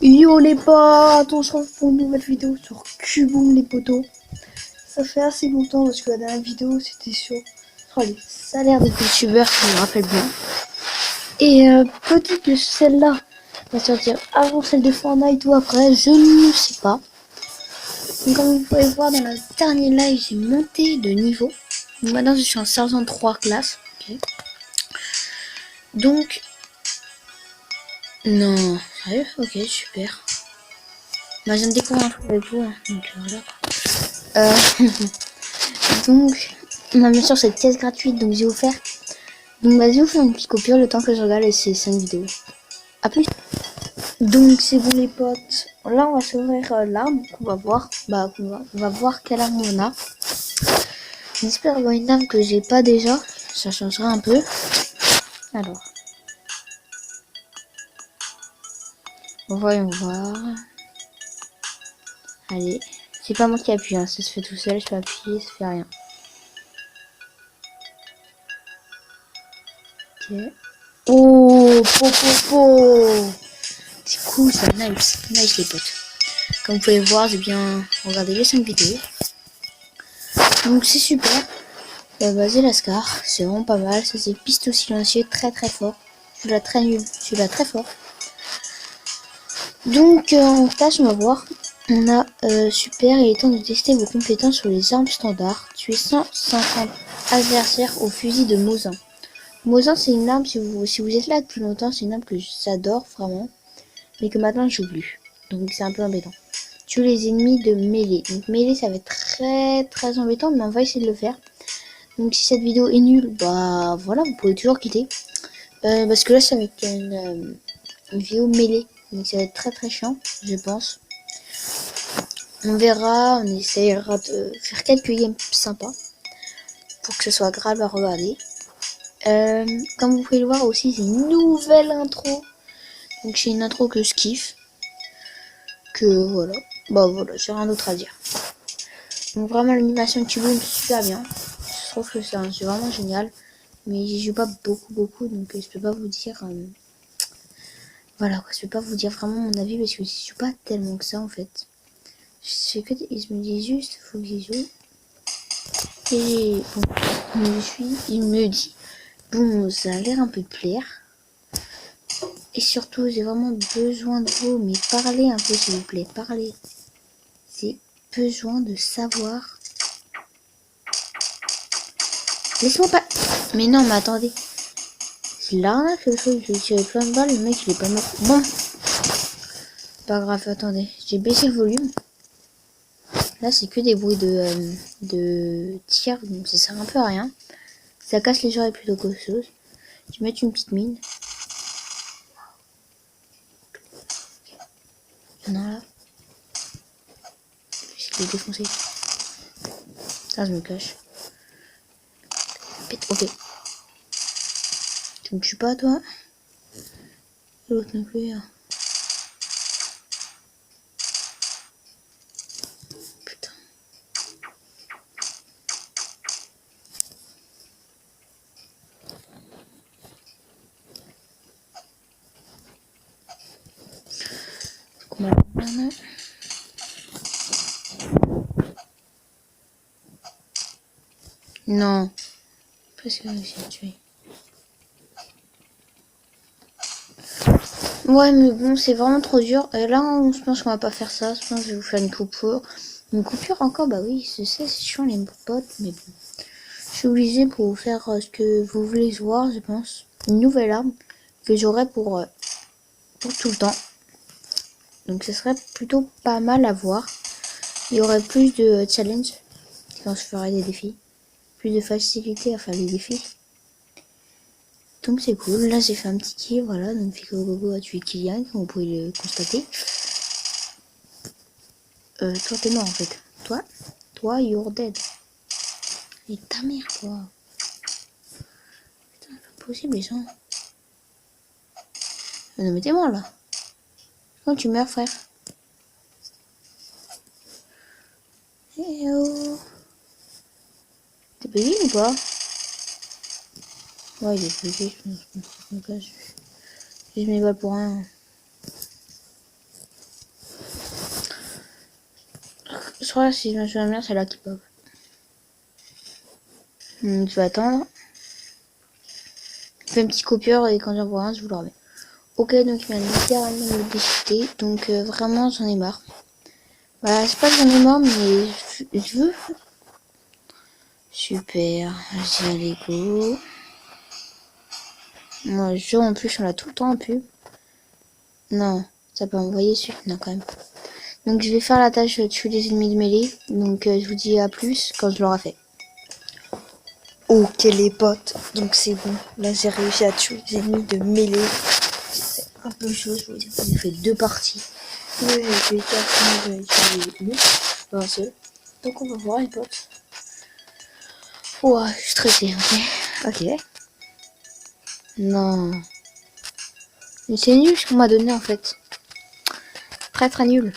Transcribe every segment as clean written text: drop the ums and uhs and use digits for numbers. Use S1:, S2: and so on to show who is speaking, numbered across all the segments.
S1: Yo les potes, on se retrouve pour une nouvelle vidéo sur Cuboom les potos. Ça fait assez longtemps parce que la dernière vidéo c'était sur les salaires des youtubeurs, si je me rappelle bien. Et peut-être que celle-là va sortir avant celle de Fortnite ou après, je ne sais pas. Donc comme vous pouvez voir dans le dernier live, j'ai monté de niveau. Donc maintenant je suis en sergent 3 classe. Okay. Donc... Non, sérieux? Ok, super. Bah, je viens de découvrir un truc avec vous, hein. Donc voilà. Donc, on a bien sûr cette pièce gratuite, donc j'ai offert. Donc vas-y, vous faites une petite coupure le temps que je regarde ces 5 vidéos. A plus. Donc c'est bon les potes. Là on va s'ouvrir l'arme. On va voir. On va voir quelle arme on a. J'espère avoir une arme que j'ai pas déjà. Ça changera un peu. Alors. Voyons voir. Allez. C'est pas moi qui appuie, hein. Ça se fait tout seul, je peux appuyer, ça fait rien. Ok. Oh, c'est cool ça, nice les potes. Comme vous pouvez voir, j'ai bien regardé les 5 vidéos. Donc c'est super. Vas-y la Scar, c'est vraiment pas mal. Ça c'est pistolet silencieux très fort. Celui-là très nul, celui-là très fort. Donc en tâche, on va voir. On a super, il est temps de tester vos compétences sur les armes standards. Tuer 150 adversaires au fusil de Mosin. Mosin c'est une arme, si vous êtes là depuis longtemps, c'est une arme que j'adore vraiment. Mais que maintenant je joue plus. Donc c'est un peu embêtant. Tuer les ennemis de mêlée. Donc mêlée ça va être très embêtant, mais on va essayer de le faire. Donc si cette vidéo est nulle, bah voilà, vous pouvez toujours quitter. Parce que là ça va être une vidéo mêlée. Donc ça va être très chiant, je pense. On verra, on essayera de faire quelques games sympas. Pour que ce soit grave à regarder. Comme vous pouvez le voir aussi, c'est une nouvelle intro. Donc c'est une intro que je kiffe. Que voilà. Bah voilà, j'ai rien d'autre à dire. Donc vraiment l'animation de Cuboom super bien. Je trouve que c'est vraiment génial. Mais j'y joue pas beaucoup, donc je peux pas vous dire. Voilà quoi, je peux pas vous dire vraiment mon avis parce que j'y joue pas tellement que ça en fait. Je me dis juste, faut que j'y joue. Et bon, il me dit, bon ça a l'air un peu de plaire. Et surtout j'ai vraiment besoin de vous, mais parlez un peu s'il vous plaît, parlez. J'ai besoin de savoir. Laisse-moi pas. Mais non, mais attendez. C'est l'arnaque le truc, j'ai tiré plein de balles, le mec il est pas mort. Bon. Pas grave, attendez. J'ai baissé le volume. Là c'est que des bruits de tir, donc ça sert un peu à rien. Ça casse les oreilles plutôt qu'autre chose. Je vais mettre une petite mine. Il y en a là. Je vais les défoncer. Ça, je me cache. Ok. Tu me tues pas toi? L'autre non plus. Hein. Putain. Non. Presque réussi à tuer. Ouais, mais bon, c'est vraiment trop dur. Et là, je pense qu'on va pas faire ça. Je pense que je vais vous faire une coupure. Une coupure encore, bah oui, c'est chiant les potes, mais bon. Je suis obligée pour vous faire ce que vous voulez voir, je pense. Une nouvelle arme que j'aurai pour tout le temps. Donc ce serait plutôt pas mal à voir. Il y aurait plus de challenge quand je ferai des défis. Plus de facilité à faire des défis. Donc c'est cool. Là j'ai fait un petit kill, voilà. Donc Fico Gogo a tué Kylian, comme vous pouvez le constater. Toi t'es mort en fait. Toi you're dead. Et ta mère quoi. Putain, c'est pas possible les gens. Non mais t'es mort là. Quand tu meurs frère. Eh oh. bugué ou pas? Ouais, il est bugué, je me cache. Je mes balles pour rien. Je crois que si je me souviens bien, c'est là qui pop. Je vais attendre. Je fais un petit copieur et quand j'en vois un, je vous le remets. Ok, donc il m'a littéralement me déchiqueter. Donc vraiment, j'en ai marre. Bah, c'est pas que j'en ai marre, mais je veux. Super. Vas-y, allez, go. Moi, je en plus, on l'a tout le temps en pub. Non, ça peut envoyer dessus. Non, quand même. Donc, je vais faire la tâche de tuer les ennemis de mêlée. Donc, je vous dis à plus quand je l'aurai fait. Ok, les potes. Donc, c'est bon. Là, j'ai réussi à tuer les ennemis de mêlée. C'est un peu chaud, je vous dis. J'ai fait 2 parties. J'ai fait 4, j'ai tué 8. Un seul. Donc, on va voir, les potes. Ouah, je suis stressée, ok. Ok. Non. Mais c'est nul ce qu'on m'a donné en fait. Très nul.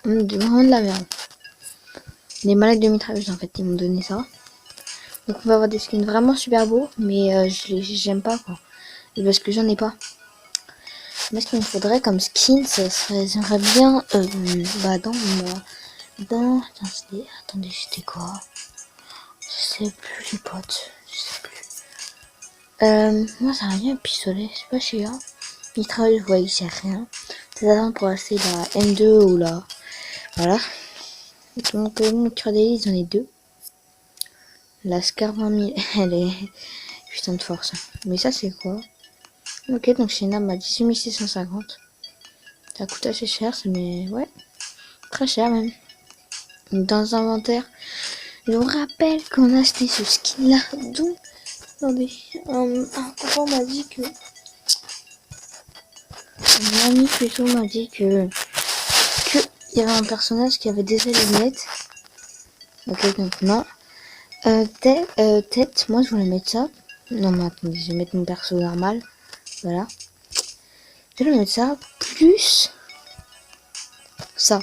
S1: Vraiment de la merde. Des malades de mitrailleuse en fait, ils m'ont donné ça. Donc on va avoir des skins vraiment super beaux, mais j'aime pas quoi. Et parce que j'en ai pas. Mais ce qu'il me faudrait comme skin, ça serait, j'aimerais bien, bah attendez, c'était quoi? Je sais plus les potes, je sais plus. Moi ça rien un pistolet, c'est pas cher. Mitrailleuse, vous voyez, c'est rien. C'est avant pour acheter la M2 ou la, voilà. Donc mon cœur d'hélice, j'en ai 2. La Scar 20 000, elle est putain de force. Mais ça c'est quoi? Ok, donc c'est une arme à 18 650. Ça coûte assez cher, mais ouais, très cher même. Dans l'inventaire, je vous rappelle qu'on a acheté ce skin là. Donc, attendez, un copain m'a dit que... Mon ami plutôt m'a dit que il y avait un personnage qui avait déjà les lunettes. Ok, donc non. Tête, moi je voulais mettre ça. Non, mais attendez, je vais mettre mon perso normal. Voilà. Je vais mettre ça, plus ça.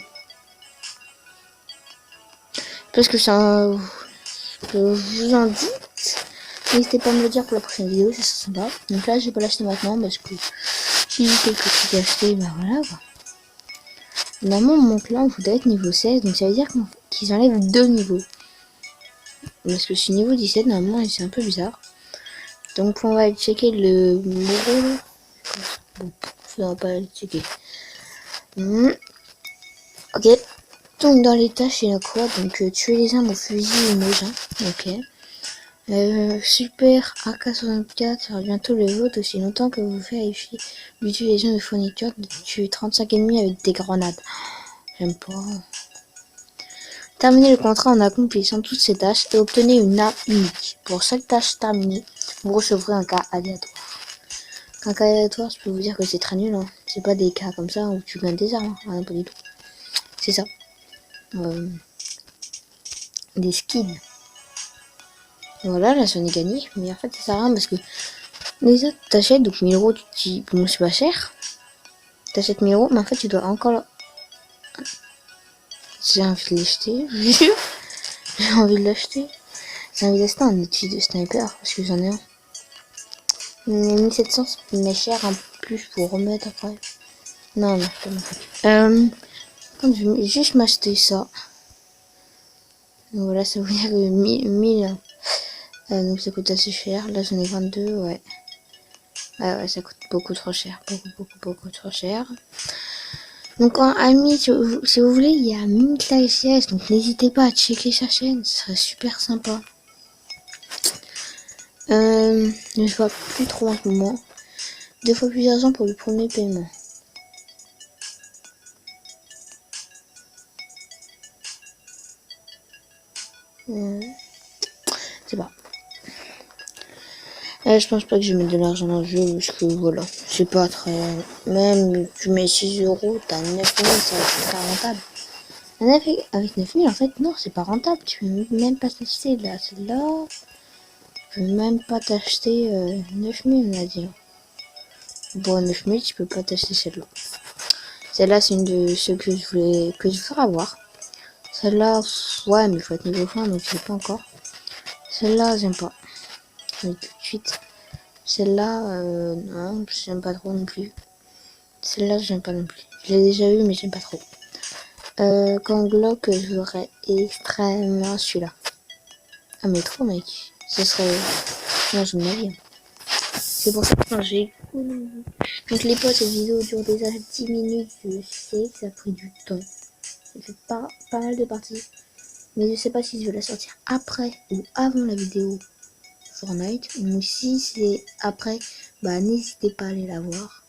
S1: Parce que c'est un... que vous en dites. N'hésitez pas à me le dire pour la prochaine vidéo, c'est sympa. Donc là, je vais pas l'acheter maintenant parce que j'ai quelques trucs à acheter, bah voilà quoi. Normalement, mon clan voudrait être niveau 16, donc ça veut dire qu'ils enlèvent 2 niveaux. Parce que je suis niveau 17, normalement, et c'est un peu bizarre. Donc on va aller checker le niveau. Bon, faudra pas le checker. Ok. Donc dans les tâches, il y a quoi? Donc tuer les armes au fusil ou Mosin. Ok. Super AK-64 sera bientôt le vôtre aussi longtemps que vous vérifiez l'utilisation de fournitures de tuer 35 ennemis avec des grenades. J'aime pas. Terminez le contrat en accomplissant toutes ces tâches et obtenez une arme unique. Pour chaque tâche terminée, vous recevrez un cas aléatoire. Un cas aléatoire, je peux vous dire que c'est très nul. Hein. C'est pas des cas comme ça où tu gagnes des armes. Hein. Pas du tout. C'est ça. Des skins. Et voilà, là j'en ai gagné. Mais en fait, ça sert à rien parce que les autres, t'achètes, donc 1000 euros, tu te dis, bon, c'est pas cher. T'achètes 1000 euros, mais en fait, tu dois encore. J'ai envie de l'acheter, j'ai envie de l'acheter. J'ai envie d'acheter un outil de sniper parce que j'en ai un. 1700, c'est cher en plus pour remettre après. Non, c'est pas mon truc. Je vais juste m'acheter ça. Donc voilà, ça veut dire que 1000 donc ça coûte assez cher. Là, j'en ai 22, ouais. Ouais, ça coûte beaucoup trop cher. Beaucoup trop cher. Donc, amis, si vous voulez, il y a Minklaesias, donc n'hésitez pas à checker sa chaîne, ce serait super sympa. Je vois plus trop en ce moment. 2 fois plus d'argent pour le premier paiement. C'est pas. Je pense pas que je vais mettre de l'argent dans le jeu parce que voilà, c'est pas très. Même tu mets 6 euros, t'as 9000, ça va être très rentable. Avec 9000, en fait, non, c'est pas rentable. Tu peux même pas t'acheter là, celle-là. Tu peux même pas t'acheter 9000, on va dire. Bon, 9000, tu peux pas t'acheter celle-là. Celle-là, c'est une de ceux que je voudrais avoir. Celle-là, ouais, mais il faut être niveau fin, donc je sais pas encore. Celle-là, j'aime pas. Je le dis tout de suite. Celle-là, non, j'aime pas trop non plus. Celle-là, j'aime pas non plus. Je l'ai déjà eu, mais j'aime pas trop. Quand Glock, j'aurais extrêmement celui-là. Ah, mais trop, mec. Ce serait. Non, je ma vie. C'est pour ça que j'ai. Donc, les potes, cette vidéo dure déjà 10 minutes. Je sais que ça a pris du temps. J'ai fait pas mal de parties. Mais je sais pas si je vais la sortir après ou avant la vidéo Fortnite. Ou si c'est après, bah n'hésitez pas à aller la voir.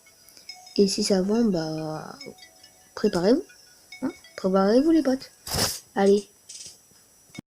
S1: Et si c'est avant, bah préparez-vous. Hein, préparez-vous les potes. Allez,